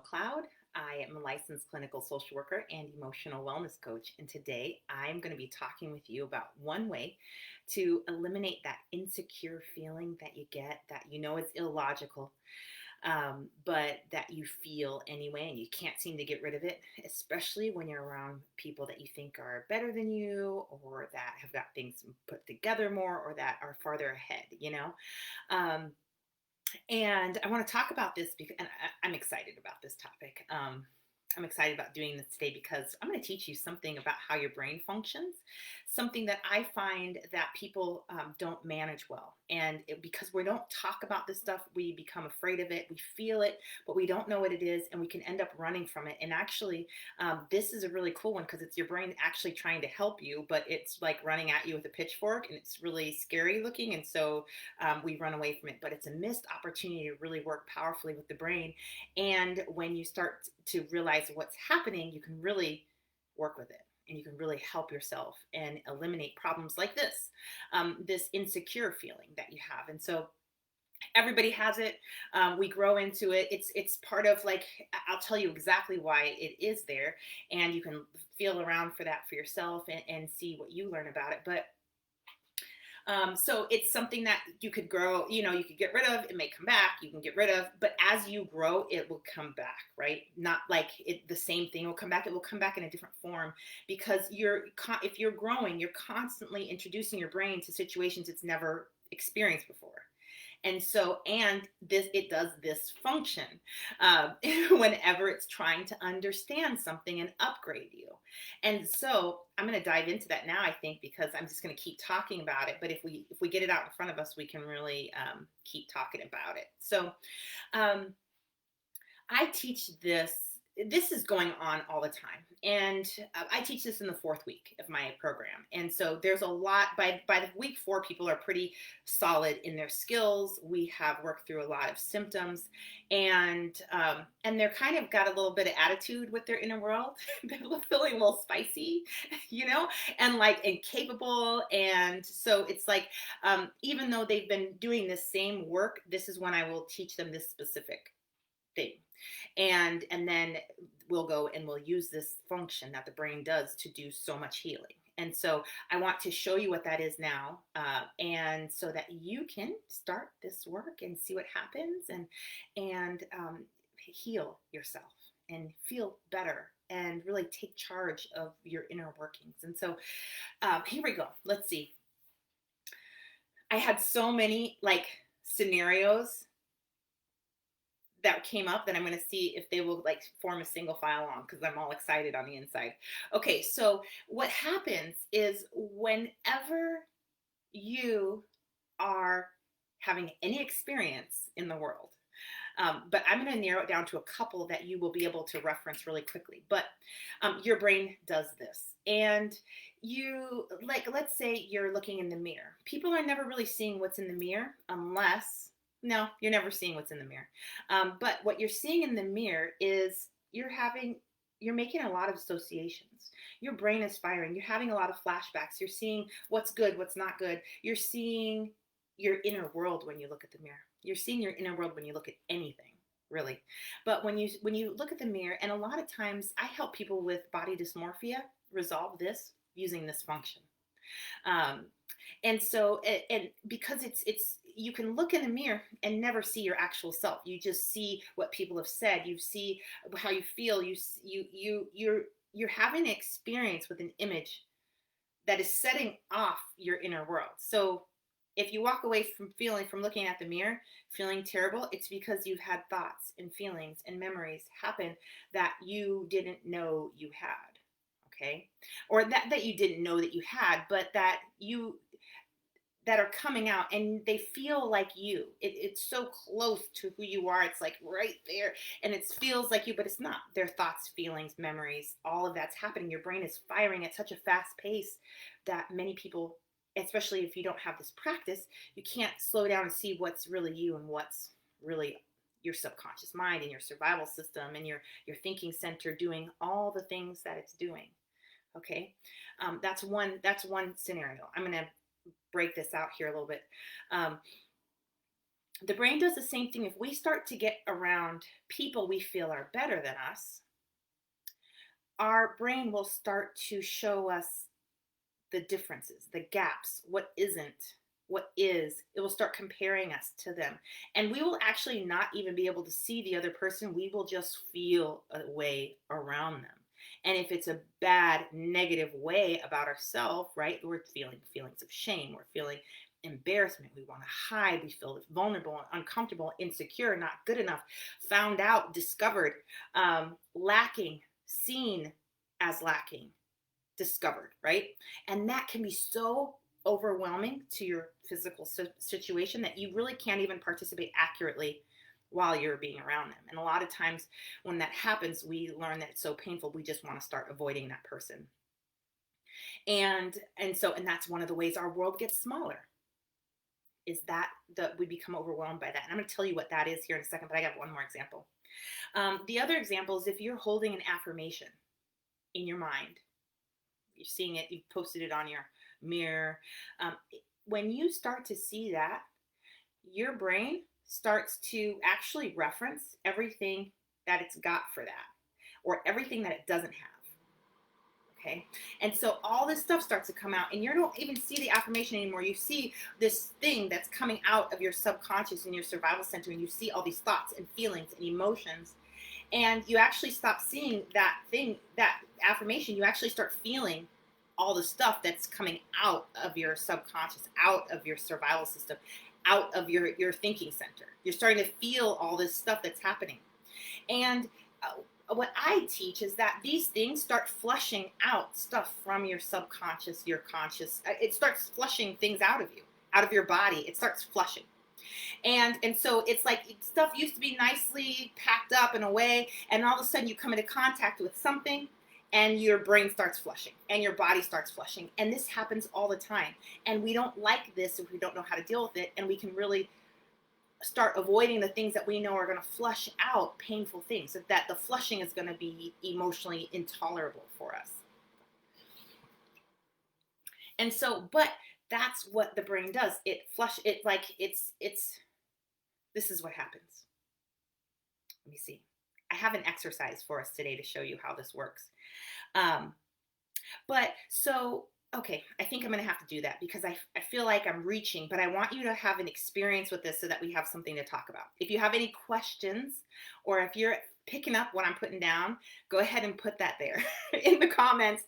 Rachelle Cloud. I am a licensed clinical social worker and emotional wellness coach. And today I'm going to be talking with you about one way to eliminate that insecure feeling that you get that you know is illogical, but that you feel anyway, and you can't seem to get rid of it, especially when you're around people that you think are better than you or that have got things put together more or that are farther ahead. Um, and I want to talk about this because and I'm excited about this topic. I'm excited about doing this today because I'm going to teach you something about how your brain functions, something that I find that people don't manage well. And because we don't talk about this stuff, we become afraid of it. We feel it, but we don't know what it is, and we can end up running from it. And actually, this is a really cool one because it's your brain actually trying to help you, but it's like running at you with a pitchfork, and it's really scary looking. And so we run away from it. But it's a missed opportunity to really work powerfully with the brain. And when you start to realize what's happening, you can really work with it and you can really help yourself and eliminate problems like this insecure feeling that you have. And so everybody has it. We grow into it. It's part of, like, I'll tell you exactly why it is there, and you can feel around for that for yourself and see what you learn about it. But so it's something that you could grow, you could get rid of. It may come back, you can get rid of, but as you grow, it will come back, right? Not like the same thing will come back. It will come back in a different form because if you're growing, you're constantly introducing your brain to situations it's never experienced before. And so, and it does this function whenever it's trying to understand something and upgrade you. And so I'm going to dive into that now, I think, because I'm just going to keep talking about it. But if we get it out in front of us, we can really keep talking about it. So um, I teach this. This is going on all the time. And I teach this in the fourth week of my program. And so there's a lot, by the week 4, people are pretty solid in their skills. We have worked through a lot of symptoms, and they're kind of got a little bit of attitude with their inner world. They're feeling a little spicy, and capable. And so it's like, even though they've been doing this same work, this is when I will teach them this specific thing. And then we'll go and we'll use this function that the brain does to do so much healing. And so I want to show you what that is now, and so that you can start this work and see what happens, and heal yourself and feel better and really take charge of your inner workings. And so here we go. Let's see. I had so many scenarios that came up that I'm going to see if they will form a single file on, because I'm all excited on the inside. Okay, so what happens is whenever you are having any experience in the world, but I'm going to narrow it down to a couple that you will be able to reference really quickly. But your brain does this. And let's say you're looking in the mirror. People are never really seeing what's in the mirror no, you're never seeing what's in the mirror. But what you're seeing in the mirror is you're making a lot of associations. Your brain is firing. You're having a lot of flashbacks. You're seeing what's good, what's not good. You're seeing your inner world when you look at the mirror. You're seeing your inner world when you look at anything, really. But when you look at the mirror, and a lot of times I help people with body dysmorphia resolve this using this function. And so, and because it's you can look in the mirror and never see your actual self. You just see what people have said. You see how you feel. You're having an experience with an image that is setting off your inner world. So if you walk away from looking at the mirror feeling terrible, it's because you've had thoughts and feelings and memories happen that you didn't know you had. Okay, or that you didn't know that you had, but that are coming out, and they feel like you. It's so close to who you are. It's like right there, and it feels like you, but it's not. Their thoughts, feelings, memories, all of that's happening. Your brain is firing at such a fast pace that many people, especially if you don't have this practice, you can't slow down and see what's really you and what's really your subconscious mind and your survival system and your thinking center doing all the things that it's doing. Okay, that's one scenario. I'm going to break this out here a little bit. the brain does the same thing. If we start to get around people we feel are better than us, our brain will start to show us the differences, the gaps, what isn't, what is. It will start comparing us to them. And we will actually not even be able to see the other person. We will just feel a way around them. And if it's a bad, negative way about ourselves, right, we're feeling feelings of shame, we're feeling embarrassment, we want to hide, we feel vulnerable, uncomfortable, insecure, not good enough, found out, discovered, lacking, seen as lacking, discovered, right? And that can be so overwhelming to your physical situation that you really can't even participate accurately while you're being around them. And a lot of times when that happens, we learn that it's so painful, we just want to start avoiding that person. And that's one of the ways our world gets smaller, is that we become overwhelmed by that. And I'm going to tell you what that is here in a second, but I got one more example. The other example is if you're holding an affirmation in your mind, you're seeing it, you've posted it on your mirror. When you start to see that, your brain starts to actually reference everything that it's got for that, or everything that it doesn't have. Okay. And so all this stuff starts to come out, and you don't even see the affirmation anymore. You see this thing that's coming out of your subconscious in your survival center, and you see all these thoughts and feelings and emotions. And you actually stop seeing that thing, that affirmation. You actually start feeling all the stuff that's coming out of your subconscious, out of your survival system, out of your thinking center. You're starting to feel all this stuff that's happening. And what I teach is that these things start flushing out stuff from your subconscious, your conscious. It starts flushing things out of you, out of your body. It starts flushing. And so it's like stuff used to be nicely packed up in a way, and all of a sudden you come into contact with something, and your brain starts flushing, and your body starts flushing. And this happens all the time. And we don't like this if we don't know how to deal with it, and we can really start avoiding the things that we know are going to flush out painful things, that the flushing is going to be emotionally intolerable for us. And so, but that's what the brain does. It this is what happens. Let me see. I have an exercise for us today to show you how this works. Okay, I think I'm going to have to do that because I feel like I'm reaching, but I want you to have an experience with this so that we have something to talk about. If you have any questions, or if you're picking up what I'm putting down, go ahead and put that there in the comments.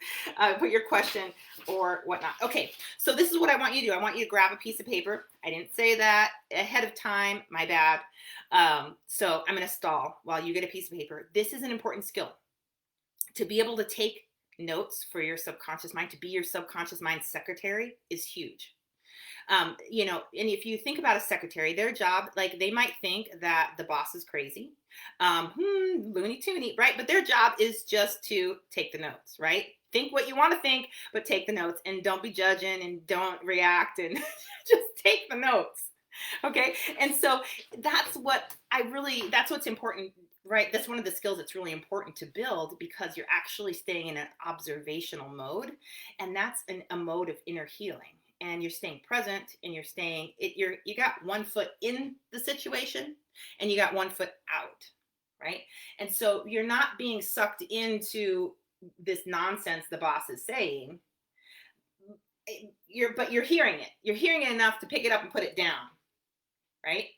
Put your question or whatnot. Okay, so this is what I want you to do. I want you to grab a piece of paper. I didn't say that ahead of time. My bad. So I'm going to stall while you get a piece of paper. This is an important skill. To be able to take notes for your subconscious mind, to be your subconscious mind's secretary, is huge. And if you think about a secretary, their job, like, they might think that the boss is crazy, loony toony, right? But their job is just to take the notes, right? Think what you want to think, but take the notes, and don't be judging and don't react, and just take the notes. Okay. And so that's what's important, right? That's one of the skills that's really important to build, because you're actually staying in an observational mode. And that's a mode of inner healing. And you're staying present, and you got one foot in the situation, and you got one foot out, right? And so you're not being sucked into this nonsense the boss is saying. But you're hearing it. You're hearing it enough to pick it up and put it down. Right?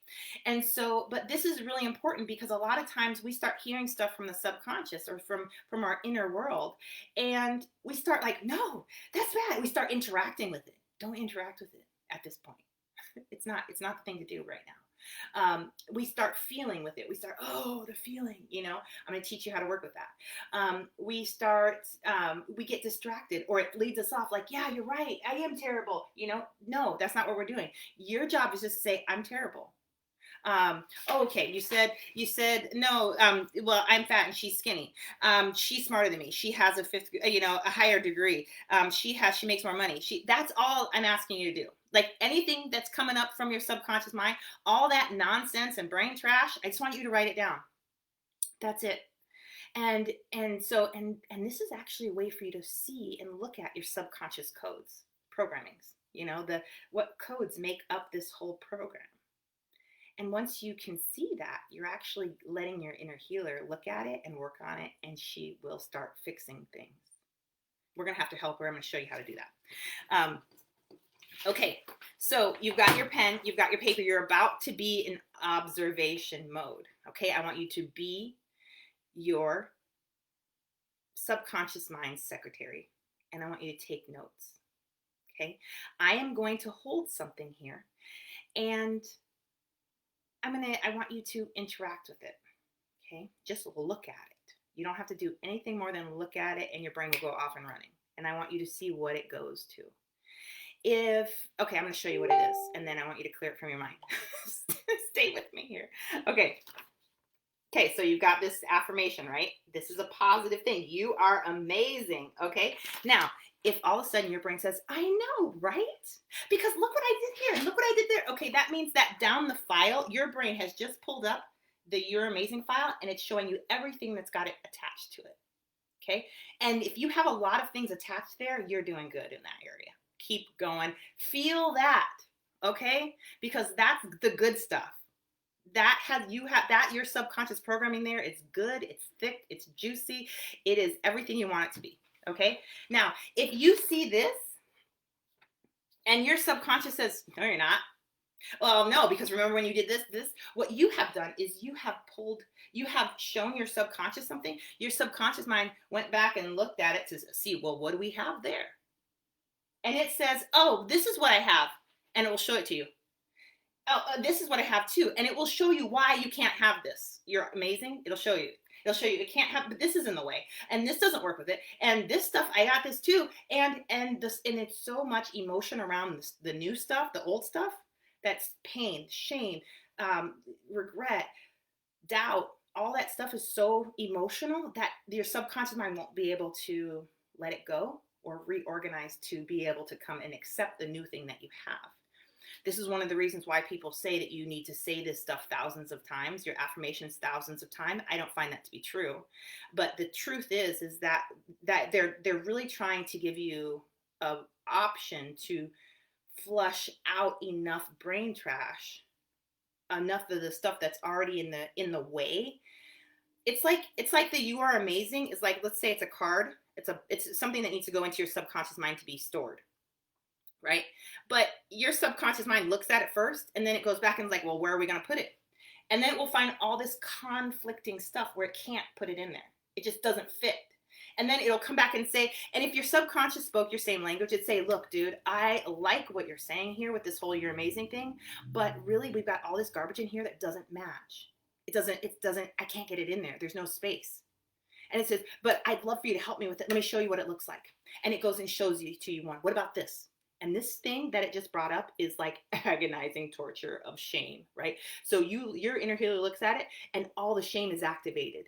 And so, but this is really important, because a lot of times we start hearing stuff from the subconscious, or from our inner world, and we start like, no, that's bad. We start interacting with it. Don't interact with it at this point. It's not the thing to do right now. We start feeling with it. We start, the feeling, I'm going to teach you how to work with that. We get distracted, or it leads us off like, yeah, you're right, I am terrible. No, that's not what we're doing. Your job is just to say, I'm terrible. Okay, you said no, well, I'm fat and she's skinny. She's smarter than me. She has a higher degree. She makes more money. That's all I'm asking you to do. Like, anything that's coming up from your subconscious mind, all that nonsense and brain trash, I just want you to write it down. That's it. And this is actually a way for you to see and look at your subconscious codes, programmings, what codes make up this whole program. And once you can see that, you're actually letting your inner healer look at it and work on it, and she will start fixing things. We're going to have to help her. I'm going to show you how to do that. Okay, so you've got your pen, you've got your paper, you're about to be in observation mode. Okay, I want you to be your subconscious mind's secretary, and I want you to take notes. Okay, I am going to hold something here, and I want you to interact with it. Okay, just look at it. You don't have to do anything more than look at it, and your brain will go off and running. And I want you to see what it goes to. Okay, I'm going to show you what it is, and then I want you to clear it from your mind. Stay with me here. Okay, so you've got this affirmation, right? This is a positive thing. You are amazing, okay? Now, if all of a sudden your brain says, I know, right? Because look what I did here, and look what I did there. Okay, that means that down the file, your brain has just pulled up the You're Amazing file, and it's showing you everything that's got it attached to it, okay? And if you have a lot of things attached there, you're doing good in that area. Keep going. Feel that, okay? Because that's the good stuff. Your subconscious programming there. It's good, it's thick, it's juicy. It is everything you want it to be, okay? Now, if you see this and your subconscious says, no, you're not. Well, no, because remember when you did this, what you have done is you have shown your subconscious something. Your subconscious mind went back and looked at it to see, well, what do we have there? And it says, oh, this is what I have. And it will show it to you. Oh, this is what I have too. And it will show you why you can't have this. You're amazing. It'll show you. It can't have, but this is in the way. And this doesn't work with it. And this stuff, I got this too. And it's so much emotion around this, the new stuff, the old stuff. That's pain, shame, regret, doubt. All that stuff is so emotional that your subconscious mind won't be able to let it go or reorganize to be able to come and accept the new thing that you have. This is one of the reasons why people say that you need to say this stuff thousands of times, your affirmations thousands of times. I don't find that to be true. But the truth is that they're really trying to give you an option to flush out enough brain trash, enough of the stuff that's already in the way. It's like the You Are Amazing is like, let's say it's a card. It's something that needs to go into your subconscious mind to be stored. Right? But your subconscious mind looks at it first, and then it goes back and is like, well, where are we going to put it? And then it will find all this conflicting stuff where it can't put it in there. It just doesn't fit. And then it'll come back and say, and if your subconscious spoke your same language, it'd say, look, dude, I like what you're saying here with this whole You're Amazing thing, but really we've got all this garbage in here that doesn't match. It doesn't, I can't get it in there. There's no space. And it says, but I'd love for you to help me with it. Let me show you what it looks like. And it goes and shows you to you one. What about this? And this thing that it just brought up is like agonizing torture of shame, right? So your inner healer looks at it and all the shame is activated.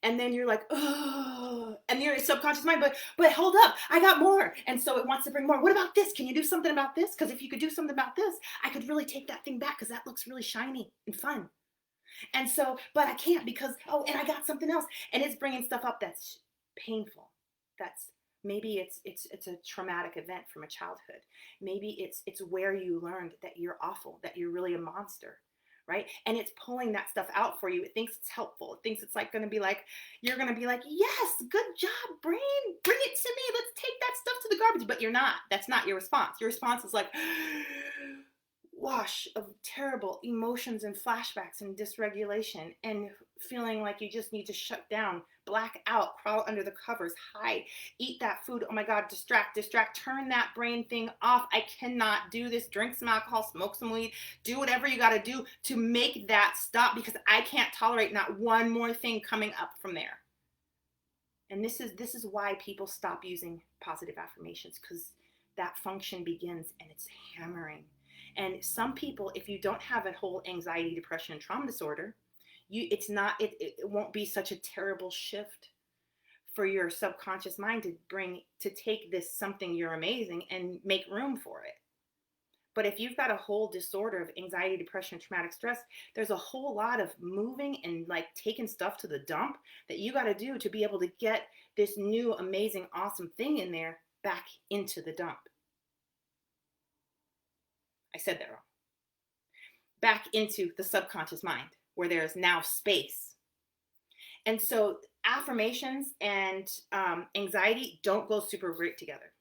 And then you're like, oh, and your subconscious mind, but hold up, I got more. And so it wants to bring more. What about this? Can you do something about this? Because if you could do something about this, I could really take that thing back because that looks really shiny and fun. And so, but I can't because, oh, and I got something else. And it's bringing stuff up that's painful. That's maybe it's a traumatic event from a childhood. Maybe it's where you learned that you're awful, that you're really a monster, right? And it's pulling that stuff out for you. It thinks it's helpful. It thinks it's like going to be like, you're going to be like, yes, good job, brain. Bring it to me. Let's take that stuff to the garbage. But you're not. That's not your response. Your response is like, wash of terrible emotions and flashbacks and dysregulation and feeling like you just need to shut down, black out, crawl under the covers, hide, eat that food. Oh my God, distract, turn that brain thing off. I cannot do this. Drink some alcohol, smoke some weed, do whatever you got to do to make that stop because I can't tolerate not one more thing coming up from there. And this is why people stop using positive affirmations, because that function begins and it's hammering. And some people, if you don't have a whole anxiety, depression, and trauma disorder, it won't be such a terrible shift for your subconscious mind to take this something You're Amazing and make room for it. But if you've got a whole disorder of anxiety, depression, traumatic stress, there's a whole lot of moving and like taking stuff to the dump that you got to do to be able to get this new, amazing, awesome thing in there back into the dump. I said that wrong. back into the subconscious mind where there's now space. And so affirmations and anxiety don't go super great together.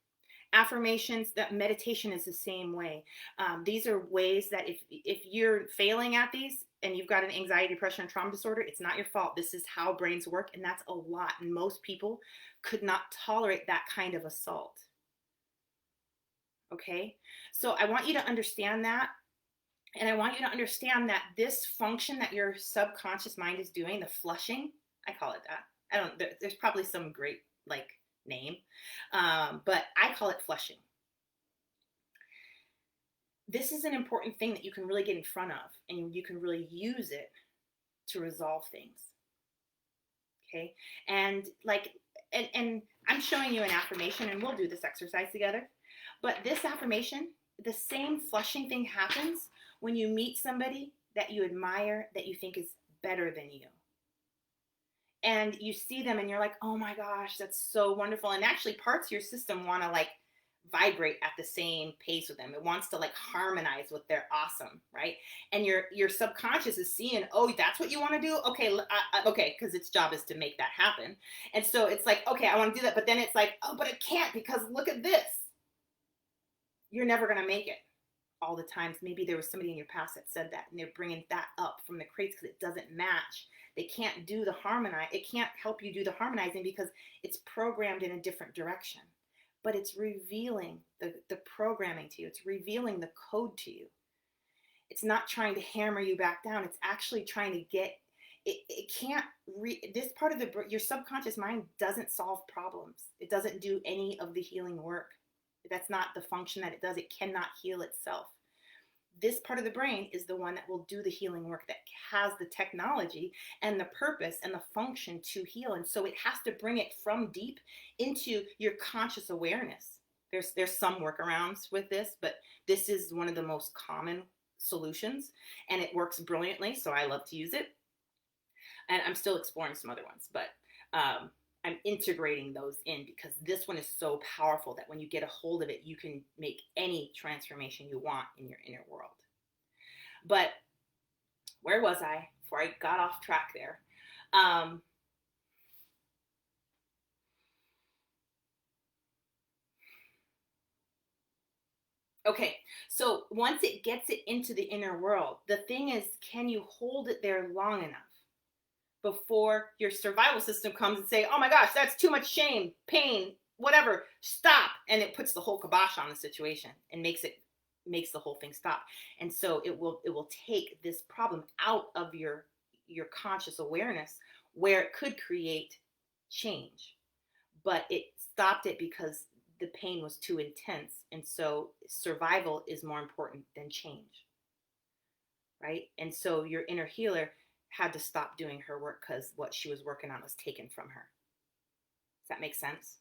Affirmations, that meditation is the same way. These are ways that if you're failing at these and you've got an anxiety, depression, and trauma disorder, it's not your fault. This is how brains work, and that's a lot. And most people could not tolerate that kind of assault. Okay? So I want you to understand that. And I want you to understand that this function that your subconscious mind is doing, the flushing, I call it that. There's probably some great name, but I call it flushing. This is an important thing that you can really get in front of, and you can really use it to resolve things. Okay, and I'm showing you an affirmation, and we'll do this exercise together. But this affirmation, the same flushing thing happens when you meet somebody that you admire, that you think is better than you. And you see them and you're like, oh my gosh, that's so wonderful. And actually parts of your system want to vibrate at the same pace with them. It wants to harmonize with their awesome, right? And your subconscious is seeing, oh, that's what you want to do? Okay, okay, because its job is to make that happen. And so it's like, okay, I want to do that. But then it's like, oh, but I can't because look at this. You're never going to make it. All the times, maybe there was somebody in your past that said that, and they're bringing that up from the crates because it doesn't match. They can't do the harmonize. It can't help you do the harmonizing because it's programmed in a different direction. But it's revealing the programming to you. It's revealing the code to you. It's not trying to hammer you back down. It's actually trying to get it. It can't this part of your subconscious mind doesn't solve problems. It doesn't do any of the healing work. That's not the function that it does. It cannot heal itself. This part of the brain is the one that will do the healing work, that has the technology and the purpose and the function to heal. And so it has to bring it from deep into your conscious awareness. There's some workarounds with this, but this is one of the most common solutions, and it works brilliantly. So I love to use it. And I'm still exploring some other ones, but I'm integrating those in because this one is so powerful that when you get a hold of it, you can make any transformation you want in your inner world. But where was I before I got off track there? Okay, so once it gets it into the inner world, the thing is, can you hold it there long enough before your survival system comes and say, oh my gosh, that's too much shame, pain, whatever, stop. And it puts the whole kibosh on the situation and makes the whole thing stop. And so it will take this problem out of your conscious awareness where it could create change. But it stopped it because the pain was too intense. And so survival is more important than change. Right? And so your inner healer had to stop doing her work because what she was working on was taken from her. Does that make sense?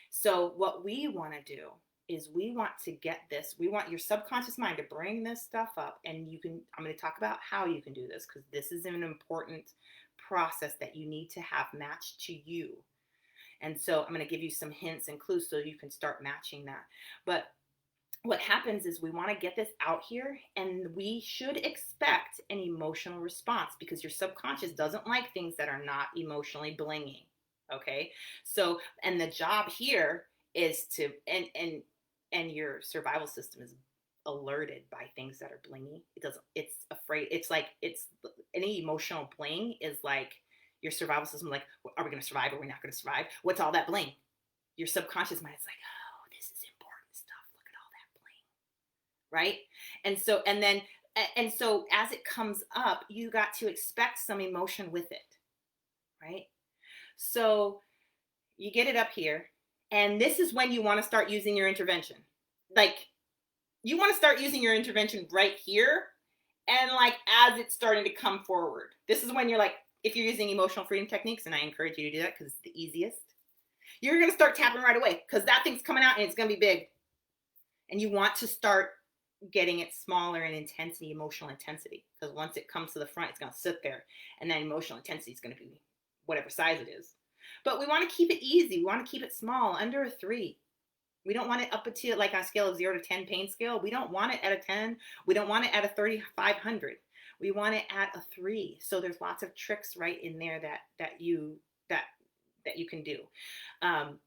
So what we want to do is we want your subconscious mind to bring this stuff up, and I'm going to talk about how you can do this because this is an important process that you need to have matched to you. And so I'm going to give you some hints and clues so you can start matching that. But what happens is we want to get this out here, and we should expect an emotional response because your subconscious doesn't like things that are not emotionally blingy. Okay. So, and the job here is to, and your survival system is alerted by things that are blingy. It's afraid. It's any emotional bling is like your survival system. Like, are we going to survive? Or are we not going to survive? What's all that bling? Your subconscious mind is like, right? And so as it comes up, you got to expect some emotion with it, right? So you get it up here, and this is when you want to start using your intervention. You want to start using your intervention right here, and as it's starting to come forward. This is when you're if you're using emotional freedom techniques, and I encourage you to do that because it's the easiest, you're going to start tapping right away because that thing's coming out and it's going to be big. And you want to start getting it smaller in intensity, emotional intensity, because once it comes to the front, it's going to sit there, and then emotional intensity is going to be whatever size it is. But we want to keep it easy. We want to keep it small, under a 3. We don't want it up to like on a scale of 0 to 10 pain scale. We don't want it at a 10. We don't want it at a 3,500. We want it at a 3. So there's lots of tricks right in there that that you can do. Um,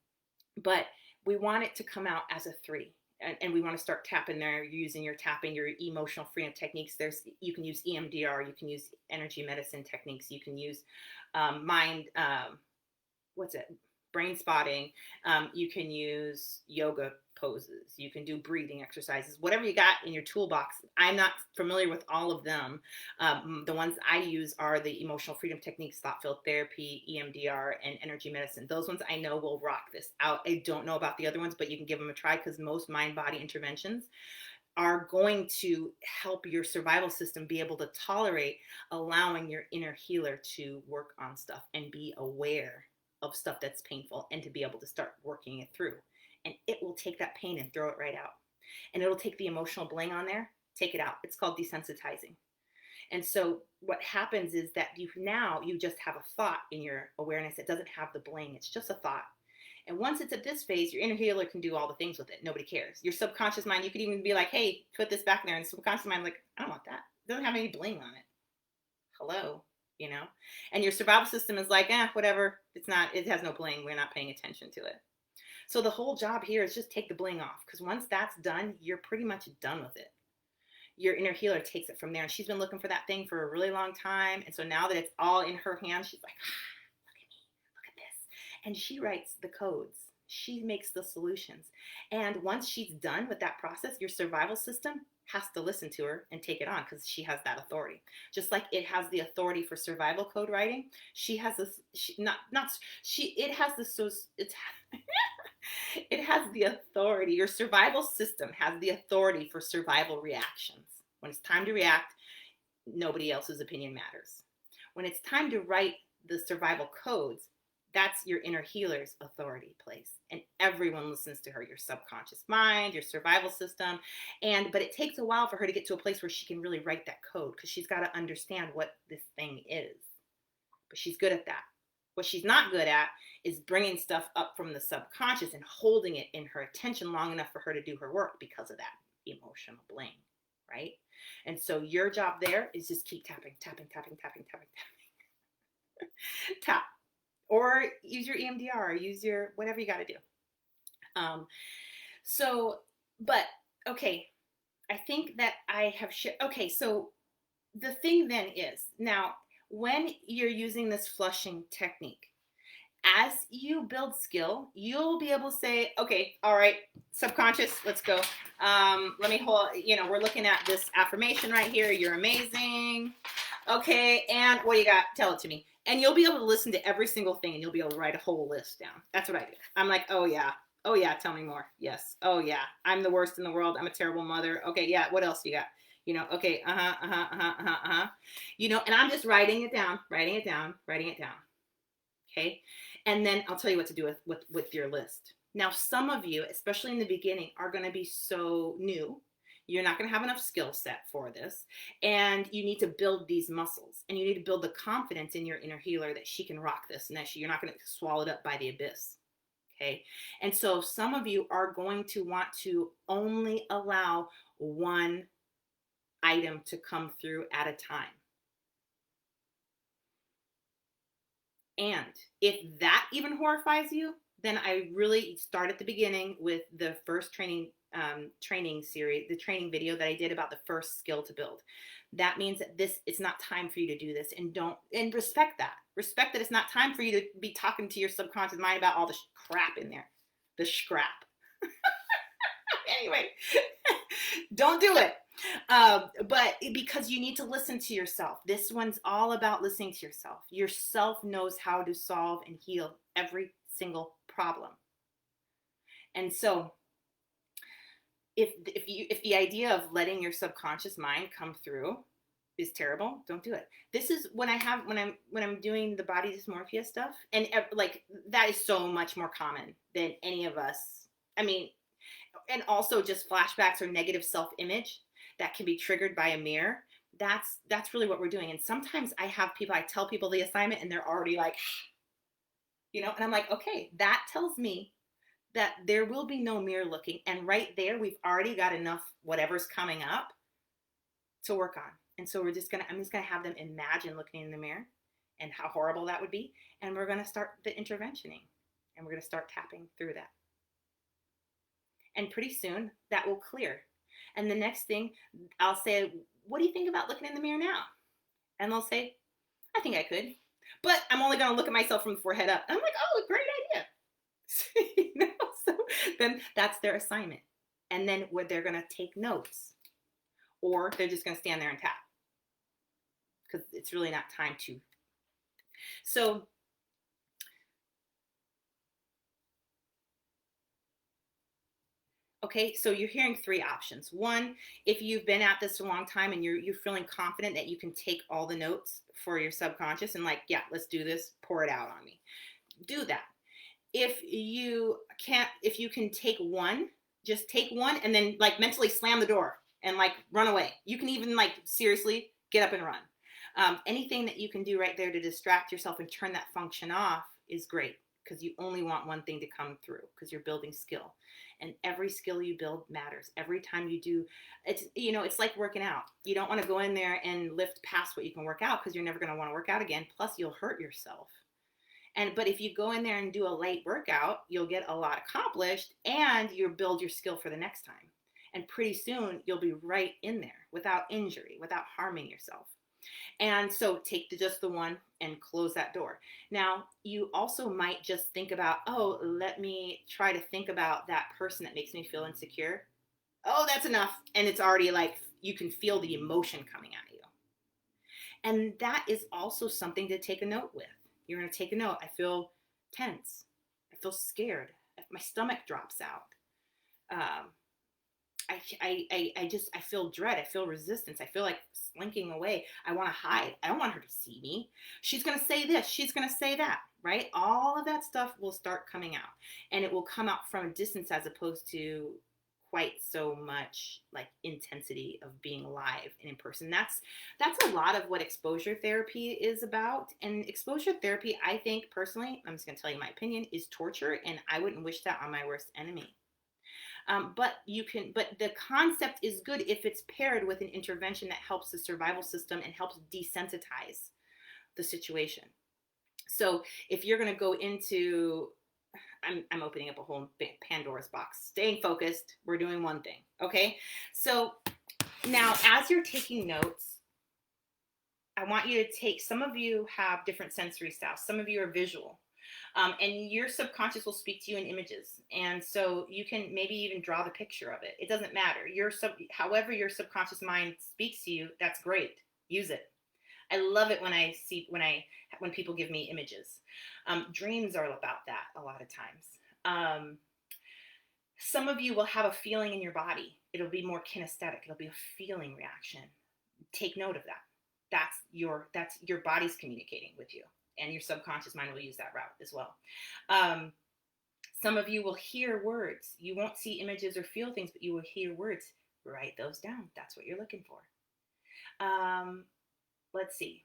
but we want it to come out as a 3. And we want to start tapping there. You're using your tapping, your emotional freedom techniques. You can use EMDR, you can use energy medicine techniques, you can use mind what's it brain spotting, you can use yoga poses, you can do breathing exercises, whatever you got in your toolbox. I'm not familiar with all of them. The ones I use are the emotional freedom techniques, thought field therapy, EMDR, and energy medicine. Those ones I know will rock this out. I don't know about the other ones, but you can give them a try, because most mind body interventions are going to help your survival system be able to tolerate allowing your inner healer to work on stuff and be aware of stuff that's painful, and to be able to start working it through. And it will take that pain and throw it right out. And it'll take the emotional bling on there, take it out. It's called desensitizing. And so what happens is that you just have a thought in your awareness. It doesn't have the bling. It's just a thought. And once it's at this phase, your inner healer can do all the things with it. Nobody cares. Your subconscious mind, you could even be like, hey, put this back in there. And the subconscious mind, like, I don't want that. It doesn't have any bling on it. Hello, you know? And your survival system is like, whatever. It has no bling. We're not paying attention to it. So the whole job here is just take the bling off, because once that's done, you're pretty much done with it. Your inner healer takes it from there, and she's been looking for that thing for a really long time. And so now that it's all in her hands, she's like, look at me, look at this. And she writes the codes. She makes the solutions. And once she's done with that process, your survival system has to listen to her and take it on, because she has that authority. Just like it has the authority for survival code writing, she has this. It has this. So it's. It has the authority. Your survival system has the authority for survival reactions. When it's time to react, nobody else's opinion matters. When it's time to write the survival codes, that's your inner healer's authority place. And everyone listens to her, your subconscious mind, your survival system. But it takes a while for her to get to a place where she can really write that code, because she's got to understand what this thing is. But she's good at that. What she's not good at is bringing stuff up from the subconscious and holding it in her attention long enough for her to do her work, because of that emotional bling, right? And so your job there is just keep tapping, tapping, tapping, tapping, tapping, tapping. Tap. Or use your EMDR, use your whatever you got to do. But okay, I think that I have okay, so the thing then is, now, when you're using this flushing technique, as you build skill, you'll be able to say, okay, all right, subconscious, let's go. Let me hold, we're looking at this affirmation right here. You're amazing. Okay, and what do you got? Tell it to me. And you'll be able to listen to every single thing, and you'll be able to write a whole list down. That's what I do. I'm like, oh yeah, tell me more. Yes. Oh yeah, I'm the worst in the world. I'm a terrible mother. Okay, yeah, what else you got? Okay, and I'm just writing it down. Okay. And then I'll tell you what to do with your list. Now, some of you, especially in the beginning, are going to be so new. You're not going to have enough skill set for this. And you need to build these muscles. And you need to build the confidence in your inner healer that she can rock this, and that you're not going to get swallowed up by the abyss. Okay. And so some of you are going to want to only allow one item to come through at a time. And if that even horrifies you, then I really start at the beginning with the first training series, the training video that I did about the first skill to build. That means that it's not time for you to do this, and respect that. Respect that it's not time for you to be talking to your subconscious mind about all the crap in there, the scrap. Anyway, don't do it. But because you need to listen to yourself. This one's all about listening to yourself. Yourself knows how to solve and heal every single problem. And so if the idea of letting your subconscious mind come through is terrible, don't do it. This is when I'm doing the body dysmorphia stuff, and like that is so much more common than any of us. I mean, and also just flashbacks or negative self-image that can be triggered by a mirror. That's really what we're doing. And sometimes I tell people the assignment, and they're already like, and I'm like, okay, that tells me that there will be no mirror looking. And right there, we've already got enough whatever's coming up to work on. And so I'm just gonna have them imagine looking in the mirror and how horrible that would be. And we're gonna start the interventioning, and we're gonna start tapping through that. And pretty soon that will clear. And the next thing I'll say, what do you think about looking in the mirror now? And they'll say, I think I could, but I'm only going to look at myself from the forehead up. And I'm like, oh, great idea. So then that's their assignment. And then where they're going to take notes, or they're just going to stand there and tap, because it's really not time to. So okay, so you're hearing three options. One, if you've been at this a long time and you're feeling confident that you can take all the notes for your subconscious and like, yeah, let's do this, pour it out on me. Do that. If you can take one, just take one and then like mentally slam the door and like run away. You can even like seriously get up and run. Anything that you can do right there to distract yourself and turn that function off is great, because you only want one thing to come through, because you're building skill. And every skill you build matters. Every time you do, it's like working out. You don't want to go in there and lift past what you can work out, because you're never going to want to work out again. Plus, you'll hurt yourself. But if you go in there and do a light workout, you'll get a lot accomplished, and you'll build your skill for the next time. And pretty soon, you'll be right in there without injury, without harming yourself. And so take just the one and close that door. Now, you also might just think about, oh, let me try to think about that person that makes me feel insecure. Oh, that's enough. And it's already like you can feel the emotion coming at you. And that is also something to take a note with. You're going to take a note. I feel tense. I feel scared. My stomach drops out. I feel dread. I feel resistance. I feel like slinking away. I want to hide. I don't want her to see me. She's going to say this. She's going to say that, right? All of that stuff will start coming out, and it will come out from a distance as opposed to quite so much like intensity of being live and in person. That's a lot of what exposure therapy is about. And exposure therapy, I think personally, I'm just going to tell you my opinion, is torture, and I wouldn't wish that on my worst enemy. But the concept is good if it's paired with an intervention that helps the survival system and helps desensitize the situation. So if you're going to go into, I'm opening up a whole Pandora's box. Staying focused. We're doing one thing. Okay. So now, as you're taking notes, I want you to take, some of you have different sensory styles. Some of you are visual. And your subconscious will speak to you in images. And so you can maybe even draw the picture of it. It doesn't matter. However your subconscious mind speaks to you, that's great. Use it. I love it when people give me images. Dreams are about that a lot of times. Some of you will have a feeling in your body. It'll be more kinesthetic. It'll be a feeling reaction. Take note of that. That's your body's communicating with you. And your subconscious mind will use that route as well. Some of you will hear words. You won't see images or feel things, but you will hear words. Write those down. That's what you're looking for. Let's see.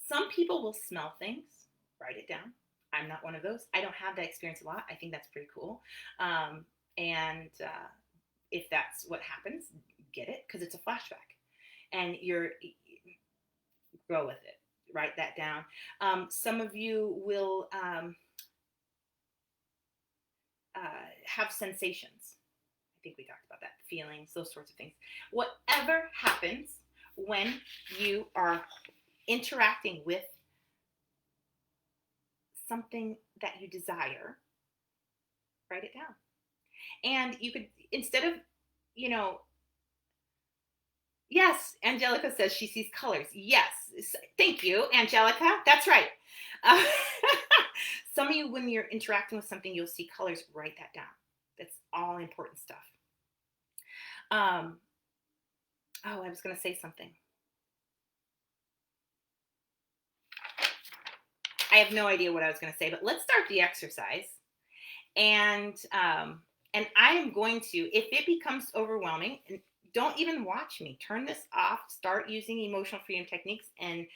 Some people will smell things. Write it down. I'm not one of those. I don't have that experience a lot. I think that's pretty cool. If that's what happens, get it, because it's a flashback. And you're grow with it. Write that down. Some of you will have sensations. I think we talked about that. Feelings, those sorts of things. Whatever happens when you are interacting with something that you desire, write it down. And you could, instead of, yes, Angelica says she sees colors. Yes. Thank you, Angelica. That's right. Some of you, when you're interacting with something, you'll see colors. Write that down. That's all important stuff. I was going to say something. I have no idea what I was going to say, but let's start the exercise. And I am going to, if it becomes overwhelming, don't even watch me. Turn this off. Start using emotional freedom techniques and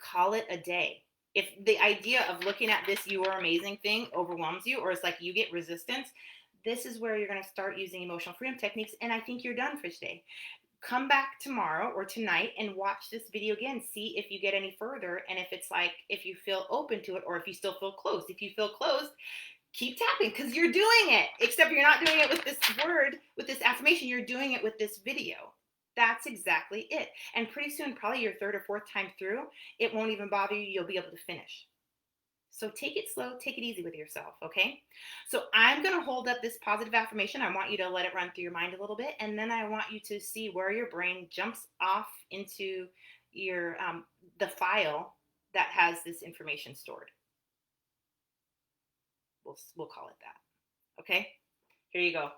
call it a day. If the idea of looking at this "you are amazing" thing overwhelms you, or it's like you get resistance, this is where you're going to start using emotional freedom techniques. And I think you're done for today. Come back tomorrow or tonight and watch this video again. See if you get any further. And if it's like, if you feel open to it, or if you still feel closed. If you feel closed, keep tapping, because you're doing it. Except you're not doing it with this word, with this affirmation. You're doing it with this video. That's exactly it. And pretty soon, probably your third or fourth time through, it won't even bother you. You'll be able to finish. So take it slow, take it easy with yourself, okay? So I'm going to hold up this positive affirmation. I want you to let it run through your mind a little bit, and then I want you to see where your brain jumps off into your the file that has this information stored. We'll call it that, okay? Here you go.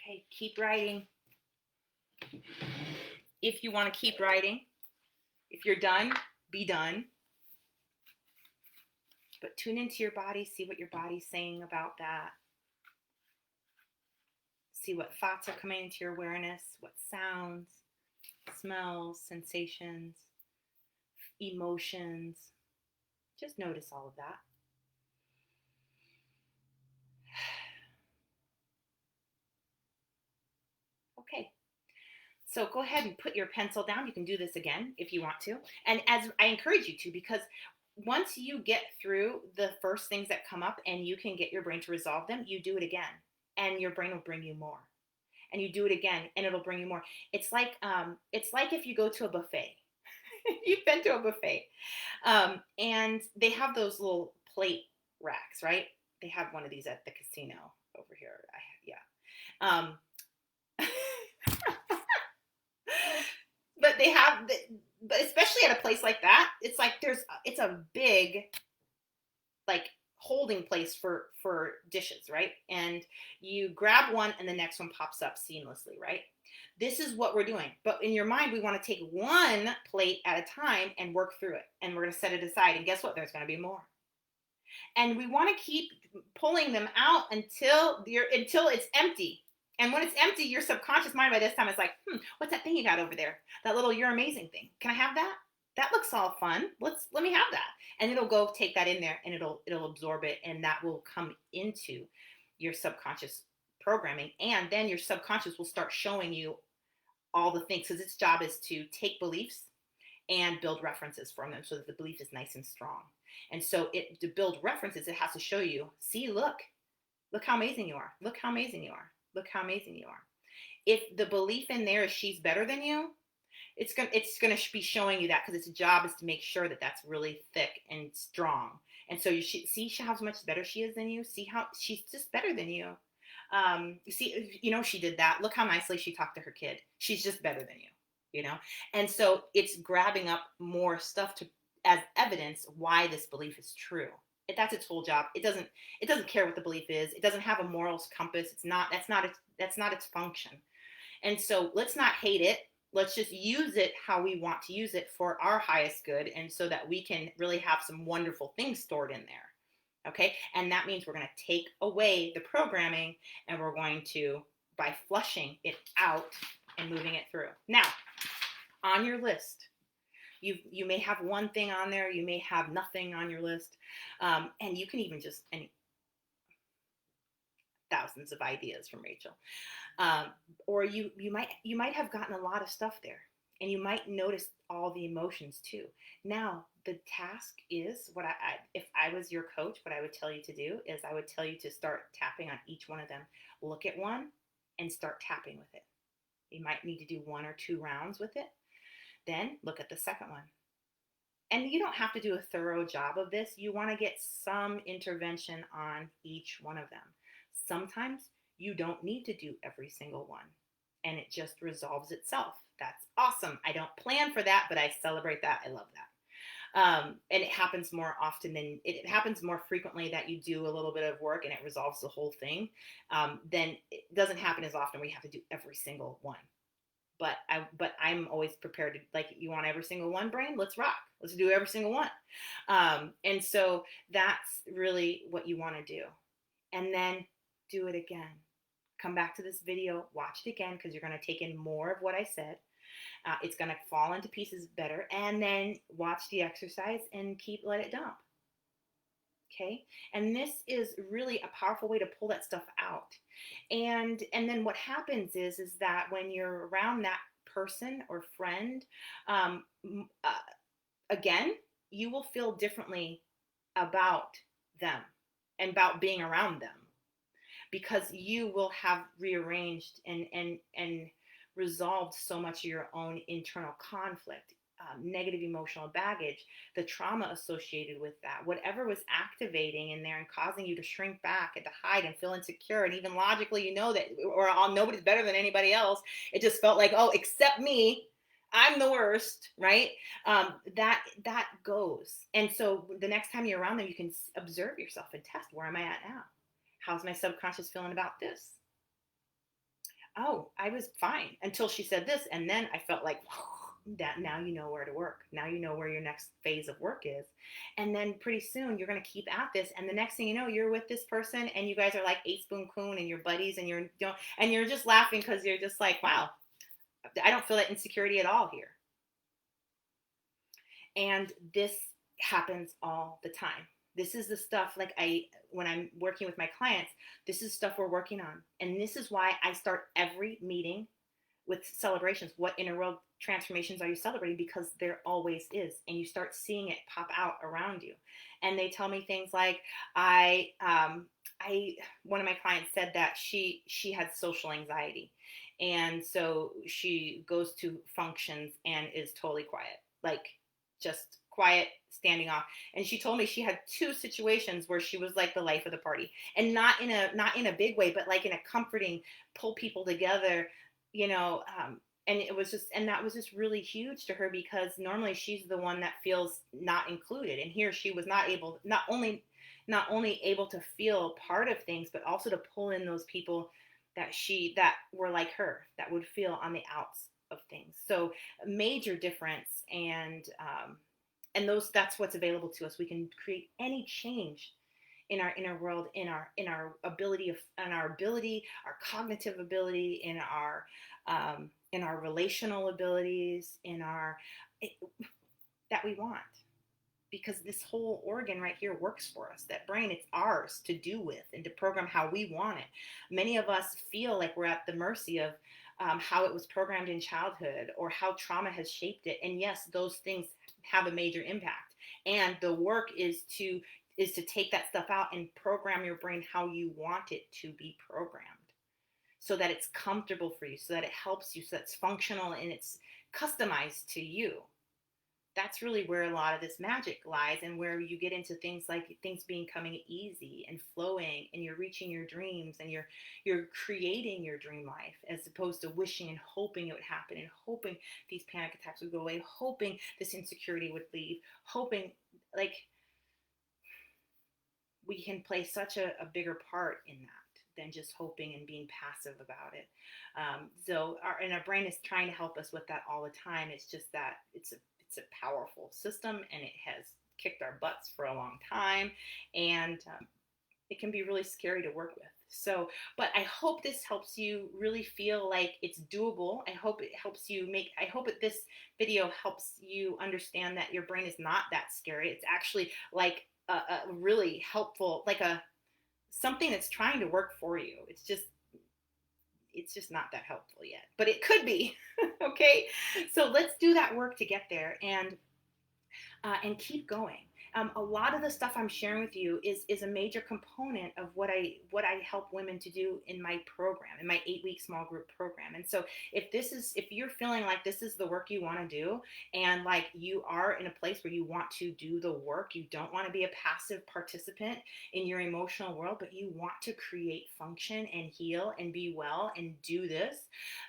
Okay, keep writing. If you want to keep writing, if you're done, be done. But tune into your body, see what your body's saying about that. See what thoughts are coming into your awareness, what sounds, smells, sensations, emotions. Just notice all of that. Okay. So go ahead and put your pencil down. You can do this again if you want to. And as I encourage you to, because once you get through the first things that come up and you can get your brain to resolve them, you do it again. And your brain will bring you more. And you do it again and it'll bring you more. It's like if you go to a buffet. You've been to a buffet. And they have those little plate racks, right? They have one of these at the casino over here. But they have, but especially at a place like that, it's like it's a big, like, holding place for dishes, right? And you grab one and the next one pops up seamlessly, right? This is what we're doing. But in your mind, we want to take one plate at a time and work through it. And we're going to set it aside. And guess what? There's going to be more. And we want to keep pulling them out until it's empty. And when it's empty, your subconscious mind by this time is like, what's that thing you got over there? That little "you're amazing" thing. Can I have that? That looks all fun. Let me have that. And it'll go take that in there and it'll absorb it, and that will come into your subconscious programming. And then your subconscious will start showing you all the things, because its job is to take beliefs and build references from them so that the belief is nice and strong. And so to build references, it has to show you, see, look how amazing you are. Look how amazing you are. Look how amazing you are. If the belief in there is she's better than you, it's going to be showing you that, because its job is to make sure that that's really thick and strong. And so you see how much better she is than you. See how she's just better than you. You see, she did that. Look how nicely she talked to her kid. She's just better than you. And so it's grabbing up more stuff as evidence why this belief is true. That's its whole job. It doesn't care what the belief is. It doesn't have a morals compass. That's not its function. And so let's not hate it. Let's just use it how we want to use it for our highest good, and so that we can really have some wonderful things stored in there. Okay? And that means we're going to take away the programming, and we're going to, by flushing it out and moving it through. Now, on your list, you may have one thing on there, you may have nothing on your list, and you can even just thousands of ideas from Rachel, or you might have gotten a lot of stuff there, and you might notice all the emotions too. Now the task is, if I was your coach, what I would tell you to do is I would tell you to start tapping on each one of them. Look at one and start tapping with it. You might need to do 1 or 2 rounds with it. Then look at the second one. And you don't have to do a thorough job of this. You want to get some intervention on each one of them. Sometimes You don't need to do every single one, and it just resolves itself. That's awesome. I don't plan for that, but I celebrate that. I love that. And it happens more often than it happens more frequently that you do a little bit of work and it resolves the whole thing. Then it doesn't happen as often where you have to do every single one. But I'm always prepared to, like, you want every single one, brain? Let's rock. Let's do every single one. And so that's really what you want to do. And then do it again. Come back to this video, watch it again, because you're going to take in more of what I said. It's going to fall into pieces better. And then watch the exercise and let it dump. Okay. And this is really a powerful way to pull that stuff out. And then what happens is that when you're around that person or friend, um, uh, again, you will feel differently about them and about being around them, because you will have rearranged and resolved so much of your own internal conflict, negative emotional baggage, the trauma associated with that, whatever was activating in there and causing you to shrink back and to hide and feel insecure. And even logically, you know that, or nobody's better than anybody else. It just felt like, oh, except me. I'm the worst, right? That goes. And so the next time you're around them, you can observe yourself and test, where am I at now? How's my subconscious feeling about this? Oh, I was fine until she said this. And then I felt like, that now you know where to work. Now you know where your next phase of work is. And then pretty soon you're going to keep at this. And the next thing you know, you're with this person and you guys are like eight spoon coon and you're buddies and you're just laughing because you're just like, wow, I don't feel that insecurity at all here. And this happens all the time. This is the stuff, like, when I'm working with my clients, this is stuff we're working on. And this is why I start every meeting with celebrations. What inner world transformations are you celebrating? Because there always is. And you start seeing it pop out around you. And they tell me things like, one of my clients said that she had social anxiety. And so she goes to functions and is totally quiet, like just quiet, standing off. And she told me she had two situations where she was like the life of the party, and not in a big way, but like in a comforting, pull people together, you know. And that was just really huge to her, because normally she's the one that feels not included. And here she was not only able to feel part of things, but also to pull in those people that were like her, that would feel on the outs of things. So a major difference. And that's what's available to us. We can create any change in our inner world, in our ability, our cognitive ability, in our relational abilities, that we want. Because this whole organ right here works for us. That brain, it's ours to do with and to program how we want it. Many of us feel like we're at the mercy of how it was programmed in childhood, or how trauma has shaped it. And yes, those things have a major impact. And the work is to take that stuff out and program your brain how you want it to be programmed, so that it's comfortable for you, so that it helps you, so that it's functional and it's customized to you. That's really where a lot of this magic lies, and where you get into things like things becoming easy and flowing, and you're reaching your dreams, and you're creating your dream life, as opposed to wishing and hoping it would happen, and hoping these panic attacks would go away, hoping this insecurity would leave, hoping, like, we can play such a bigger part in that than just hoping and being passive about it. So our brain is trying to help us with that all the time. It's just that it's a powerful system, and it has kicked our butts for a long time, and it can be really scary to work with. So, but I hope this helps you really feel like it's doable. I hope this video helps you understand that your brain is not that scary. It's actually like a really helpful, like something that's trying to work for you. It's just not that helpful yet, but it could be. Okay, so let's do that work to get there, and keep going. A lot of the stuff I'm sharing with you is a major component of what I help women to do in my program, in my 8-week small group program. And so if you're feeling like this is the work you want to do, and like you are in a place where you want to do the work, you don't want to be a passive participant in your emotional world, but you want to create function and heal and be well and do this,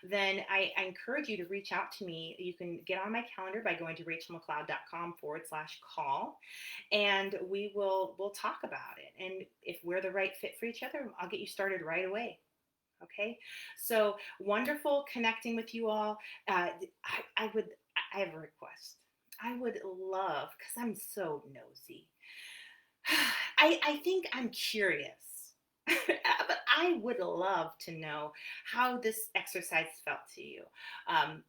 then I encourage you to reach out to me. You can get on my calendar by going to rachelmcleod.com/call, and we'll talk about it. And if we're the right fit for each other, I'll get you started right away. Okay, so wonderful connecting with you all. I have a request. I would love, because I'm so nosy. I think I'm curious. But I would love to know how this exercise felt to you.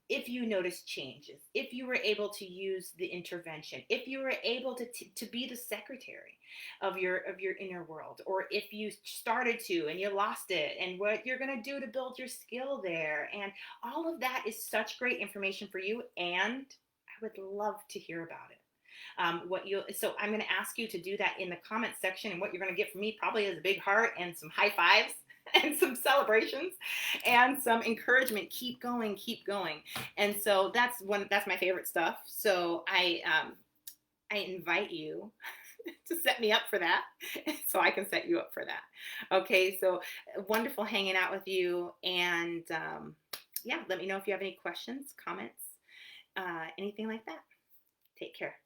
If you noticed changes, if you were able to use the intervention, if you were able to be the secretary of your inner world, or if you started to and you lost it, and what you're going to do to build your skill there, and all of that is such great information for you, and I would love to hear about it. So I'm going to ask you to do that in the comments section, and what you're going to get from me probably is a big heart and some high fives and some celebrations and some encouragement. Keep going, keep going. And so that's my favorite stuff. So I invite you to set me up for that, so I can set you up for that. Okay, so wonderful hanging out with you, and yeah, let me know if you have any questions, comments, anything like that. Take care.